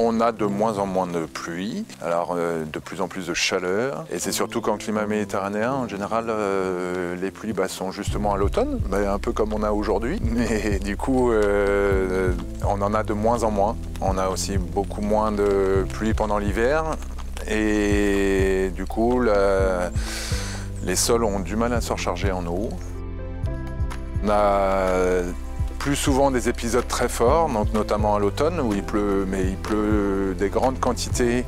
On a de moins en moins de pluie, alors de plus en plus de chaleur. Et c'est surtout qu'en climat méditerranéen, en général, les pluies sont justement à l'automne, un peu comme on a aujourd'hui. Mais du coup, on en a de moins en moins. On a aussi beaucoup moins de pluie pendant l'hiver. Et du coup, les sols ont du mal à se recharger en eau. On a plus souvent des épisodes très forts, donc notamment à l'automne où il pleut, mais il pleut des grandes quantités,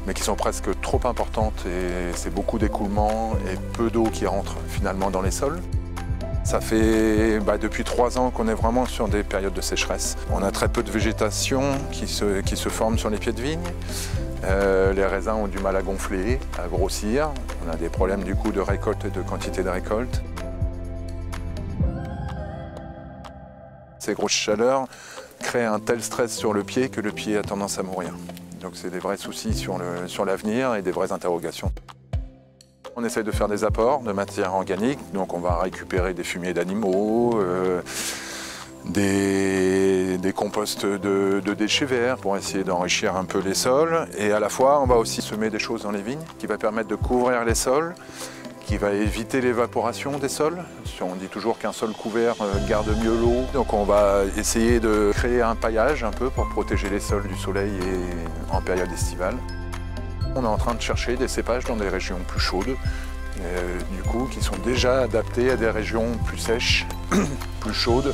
mais qui sont presque trop importantes et c'est beaucoup d'écoulements et peu d'eau qui rentre finalement dans les sols. Ça fait depuis 3 ans qu'on est vraiment sur des périodes de sécheresse. On a très peu de végétation qui se forme sur les pieds de vigne. Les raisins ont du mal à gonfler, à grossir. On a des problèmes du coup de récolte et de quantité de récolte. Ces grosses chaleurs créent un tel stress sur le pied que le pied a tendance à mourir. Donc c'est des vrais soucis sur l'avenir et des vraies interrogations. On essaie de faire des apports de matière organique, donc on va récupérer des fumiers d'animaux, des composts de déchets verts pour essayer d'enrichir un peu les sols. Et à la fois, on va aussi semer des choses dans les vignes qui va permettre de couvrir les sols, qui va éviter l'évaporation des sols. On dit toujours qu'un sol couvert garde mieux l'eau. Donc on va essayer de créer un paillage un peu pour protéger les sols du soleil et en période estivale. On est en train de chercher des cépages dans des régions plus chaudes, du coup, qui sont déjà adaptés à des régions plus sèches, plus chaudes,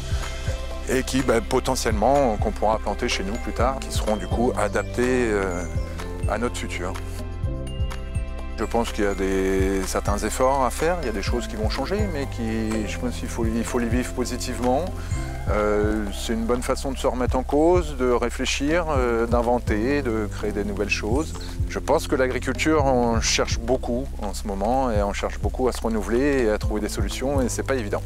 et qui potentiellement qu'on pourra planter chez nous plus tard, qui seront du coup adaptés à notre futur. Je pense qu'il y a certains efforts à faire, il y a des choses qui vont changer, mais je pense qu'il faut les vivre positivement. C'est une bonne façon de se remettre en cause, de réfléchir, d'inventer, de créer des nouvelles choses. Je pense que l'agriculture, on cherche beaucoup en ce moment et on cherche beaucoup à se renouveler et à trouver des solutions et c'est pas évident.